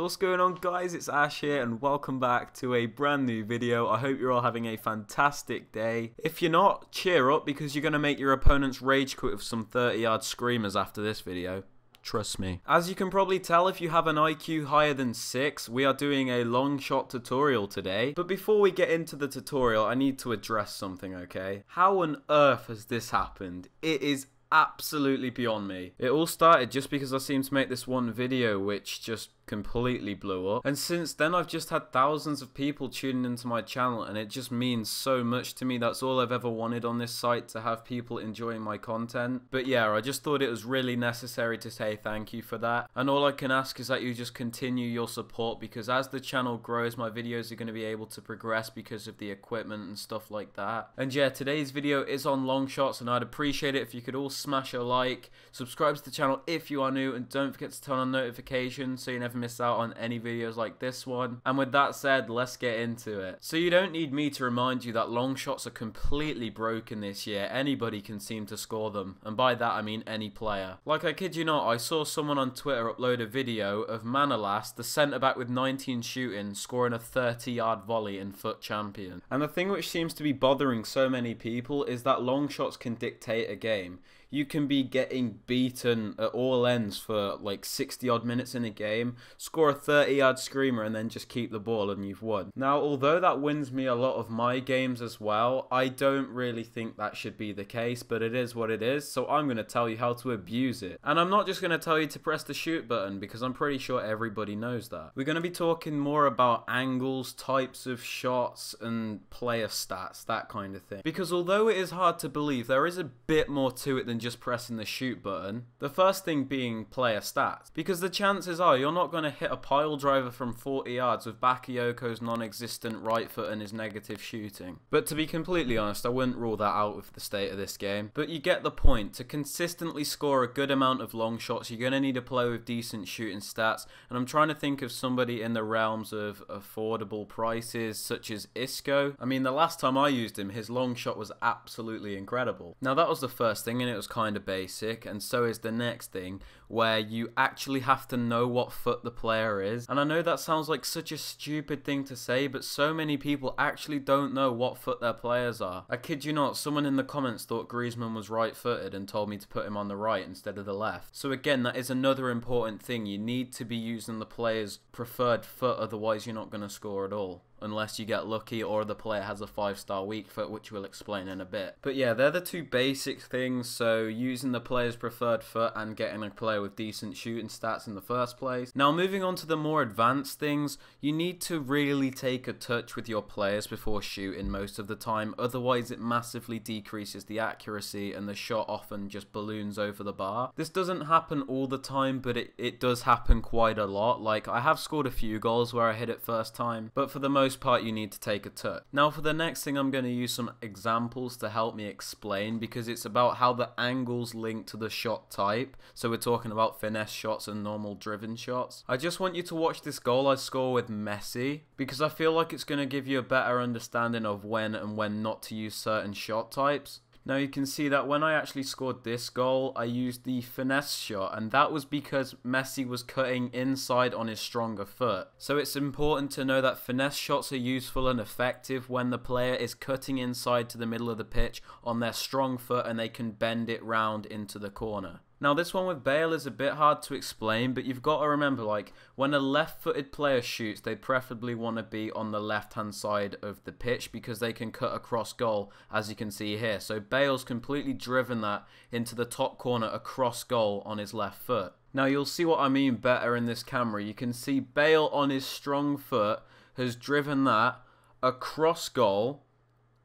What's going on, guys? It's Ash here and welcome back to a brand new video. I hope you're all having a fantastic day. If you're not, cheer up because you're going to make your opponents rage quit with some 30-yard screamers after this video. Trust me. As you can probably tell, if you have an IQ higher than 6, we are doing a long shot tutorial today. But before we get into the tutorial, I need to address something, okay? How on earth has this happened? It is absolutely beyond me. It all started just because I seemed to make this one video which just completely blew up, and since then I've just had thousands of people tuning into my channel, and it just means so much to me. That's all I've ever wanted on this site, to have people enjoying my content. But yeah, I just thought it was really necessary to say thank you for that, and all I can ask is that you just continue your support, because as the channel grows, my videos are going to be able to progress because of the equipment and stuff like that. And yeah, today's video is on long shots, and I'd appreciate it if you could all smash a like, subscribe to the channel if you are new, and don't forget to turn on notifications so you never miss out on any videos like this one. And with that said, let's get into it. So you don't need me to remind you that long shots are completely broken this year. Anybody can seem to score them, and by that I mean any player. Like, I kid you not, I saw someone on Twitter upload a video of Manolas, the centre back with 19 shooting, scoring a 30-yard volley in FUT Champion. And the thing which seems to be bothering so many people is that long shots can dictate a game. You can be getting beaten at all ends for like 60 odd minutes in a game, score a 30-yard screamer, and then just keep the ball and you've won. Now, although that wins me a lot of my games as well, I don't really think that should be the case, but it is what it is, so I'm going to tell you how to abuse it. And I'm not just going to tell you to press the shoot button, because I'm pretty sure everybody knows that. We're going to be talking more about angles, types of shots, and player stats, that kind of thing. Because although it is hard to believe, there is a bit more to it than just pressing the shoot button. The first thing being player stats, because the chances are you're not going to hit a pile driver from 40 yards with Bakayoko's non-existent right foot and his negative shooting. But to be completely honest, I wouldn't rule that out with the state of this game. But you get the point. To consistently score a good amount of long shots, you're going to need a player with decent shooting stats, and I'm trying to think of somebody in the realms of affordable prices such as Isco. I mean, the last time I used him, his long shot was absolutely incredible. Now, that was the first thing, and it was kind of basic, and so is the next thing, where you actually have to know what foot the player is. And I know that sounds like such a stupid thing to say, but so many people actually don't know what foot their players are. I kid you not, someone in the comments thought Griezmann was right-footed and told me to put him on the right instead of the left. So again, that is another important thing. You need to be using the player's preferred foot, otherwise you're not going to score at all. Unless you get lucky or the player has a 5-star weak foot, which we'll explain in a bit. But yeah, they're the two basic things, so using the player's preferred foot and getting a player with decent shooting stats in the first place. Now, moving on to the more advanced things, you need to really take a touch with your players before shooting most of the time, otherwise it massively decreases the accuracy and the shot often just balloons over the bar. This doesn't happen all the time, but it does happen quite a lot. Like, I have scored a few goals where I hit it first time, but for the most part you need to take a touch. Now, for the next thing, I'm going to use some examples to help me explain, because it's about how the angles link to the shot type. So we're talking about finesse shots and normal driven shots. I just want you to watch this goal I score with Messi, because I feel like it's going to give you a better understanding of when and when not to use certain shot types. Now, you can see that when I actually scored this goal, I used the finesse shot, and that was because Messi was cutting inside on his stronger foot. So it's important to know that finesse shots are useful and effective when the player is cutting inside to the middle of the pitch on their strong foot and they can bend it round into the corner. Now, this one with Bale is a bit hard to explain, but you've got to remember, like, when a left-footed player shoots, they preferably want to be on the left-hand side of the pitch because they can cut across goal, as you can see here. So Bale's completely driven that into the top corner across goal on his left foot. Now, you'll see what I mean better in this camera. You can see Bale on his strong foot has driven that across goal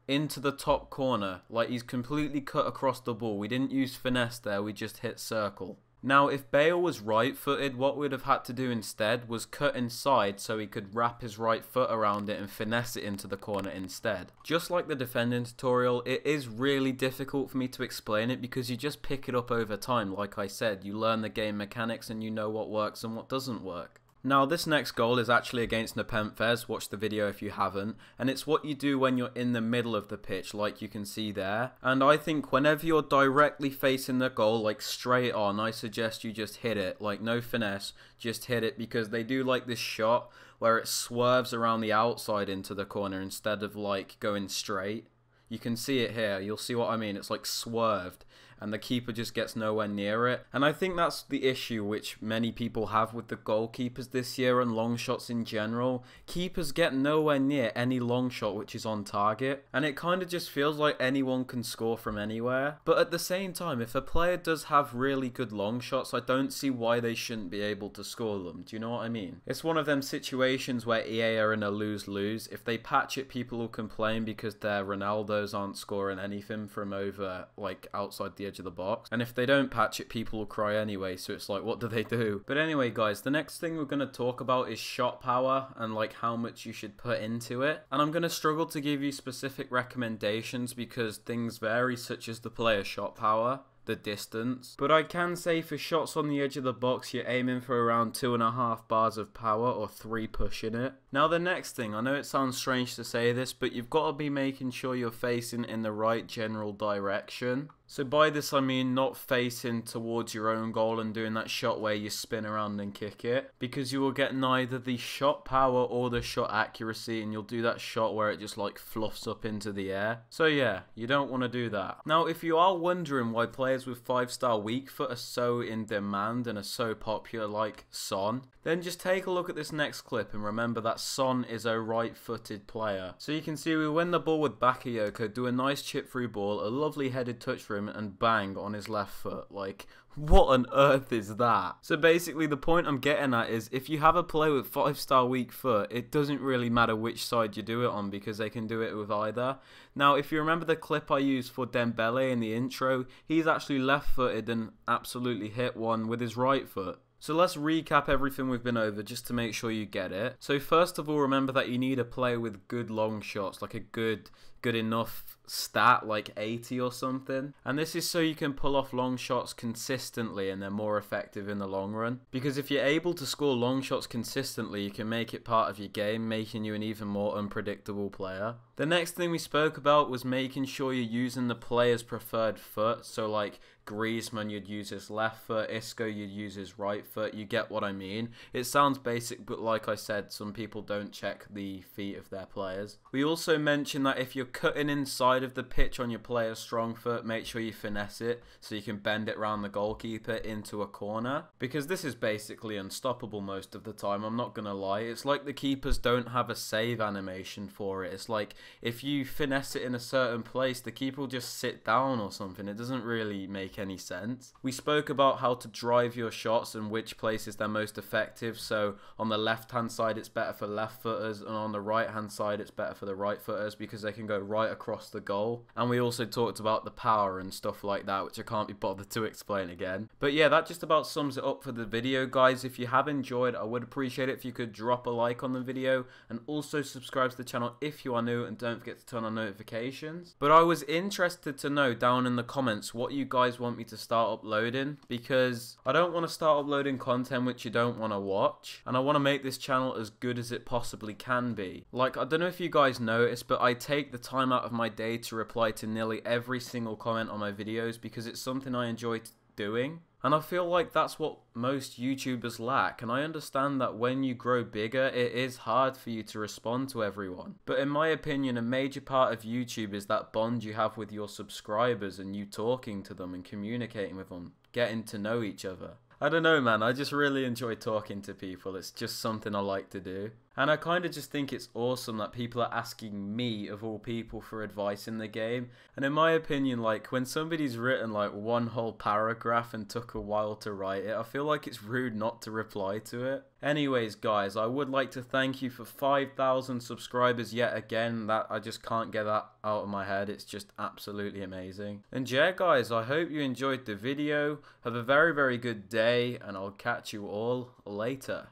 into the top corner. Like, he's completely cut across the ball. We didn't use finesse there, we just hit circle. Now, if Bale was right-footed, what we'd have had to do instead was cut inside so he could wrap his right foot around it and finesse it into the corner instead. Just like the defending tutorial, it is really difficult for me to explain it because you just pick it up over time. Like I said, you learn the game mechanics and you know what works and what doesn't work. Now this next goal is actually against Nepenthez, watch the video if you haven't, and it's what you do when you're in the middle of the pitch like you can see there. And I think whenever you're directly facing the goal, like straight on, I suggest you just hit it, like no finesse, just hit it, because they do like this shot where it swerves around the outside into the corner instead of like going straight. You can see it here, you'll see what I mean, it's like swerved and the keeper just gets nowhere near it. And I think that's the issue which many people have with the goalkeepers this year and long shots in general. Keepers get nowhere near any long shot which is on target, and it kind of just feels like anyone can score from anywhere. But at the same time, if a player does have really good long shots, I don't see why they shouldn't be able to score them. Do you know what I mean? It's one of them situations where EA are in a lose-lose. If they patch it, people will complain because their Ronaldos aren't scoring anything from over like outside the edge of the box, and if they don't patch it, people will cry anyway, so it's like, what do they do? But anyway guys, the next thing we're going to talk about is shot power and like how much you should put into it. And I'm going to struggle to give you specific recommendations because things vary, such as the player shot power, the distance, but I can say for shots on the edge of the box, you're aiming for around 2.5 bars of power or 3 pushing it. Now the next thing, I know it sounds strange to say this, but you've got to be making sure you're facing in the right general direction. So by this I mean not facing towards your own goal and doing that shot where you spin around and kick it, because you will get neither the shot power or the shot accuracy, and you'll do that shot where it just like fluffs up into the air. So yeah, you don't want to do that. Now if you are wondering why players with 5-star weak foot are so in demand and are so popular like Son, then just take a look at this next clip and remember that Son is a right-footed player. So you can see we win the ball with Bakayoko, do a nice chip through ball, a lovely headed touch for him, and bang on his left foot. Like, what on earth is that? So basically the point I'm getting at is, if you have a player with 5-star weak foot, it doesn't really matter which side you do it on because they can do it with either. Now if you remember the clip I used for Dembele in the intro, he's actually left-footed and absolutely hit one with his right foot. So let's recap everything we've been over just to make sure you get it. So first of all, remember that you need a player with good long shots, like a good enough stat like 80 or something. And this is so you can pull off long shots consistently and they're more effective in the long run. Because if you're able to score long shots consistently, you can make it part of your game, making you an even more unpredictable player. The next thing we spoke about was making sure you're using the player's preferred foot. So like Griezmann, you'd use his left foot, Isco, you'd use his right foot. You get what I mean? It sounds basic, but like I said, some people don't check the feet of their players. We also mentioned that if you're cutting inside of the pitch on your player's strong foot, make sure you finesse it so you can bend it around the goalkeeper into a corner, because this is basically unstoppable most of the time. I'm not gonna lie, it's like the keepers don't have a save animation for it. It's like if you finesse it in a certain place, the keeper will just sit down or something. It doesn't really make any sense. We spoke about how to drive your shots and which places they're most effective. So on the left hand side it's better for left footers, and on the right hand side it's better for the right footers because they can go right across the goal. And we also talked about the power and stuff like that, which I can't be bothered to explain again. But yeah, that just about sums it up for the video, guys. If you have enjoyed, I would appreciate it if you could drop a like on the video and also subscribe to the channel if you are new, and don't forget to turn on notifications. But I was interested to know down in the comments what you guys want me to start uploading, because I don't want to start uploading content which you don't want to watch, and I want to make this channel as good as it possibly can be. Like, I don't know if you guys noticed, but I take the time out of my day to reply to nearly every single comment on my videos because it's something I enjoy doing. And I feel like that's what most YouTubers lack, and I understand that when you grow bigger, it is hard for you to respond to everyone. But in my opinion, a major part of YouTube is that bond you have with your subscribers and you talking to them and communicating with them, getting to know each other. I don't know, man, I just really enjoy talking to people. It's just something I like to do. And I kind of just think it's awesome that people are asking me, of all people, for advice in the game. And in my opinion, like, when somebody's written like one whole paragraph and took a while to write it, I feel like it's rude not to reply to it. Anyways, guys, I would like to thank you for 5,000 subscribers yet again. That I just can't get that out of my head. It's just absolutely amazing. And yeah, guys, I hope you enjoyed the video. Have a very, very good day, and I'll catch you all later.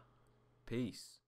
Peace.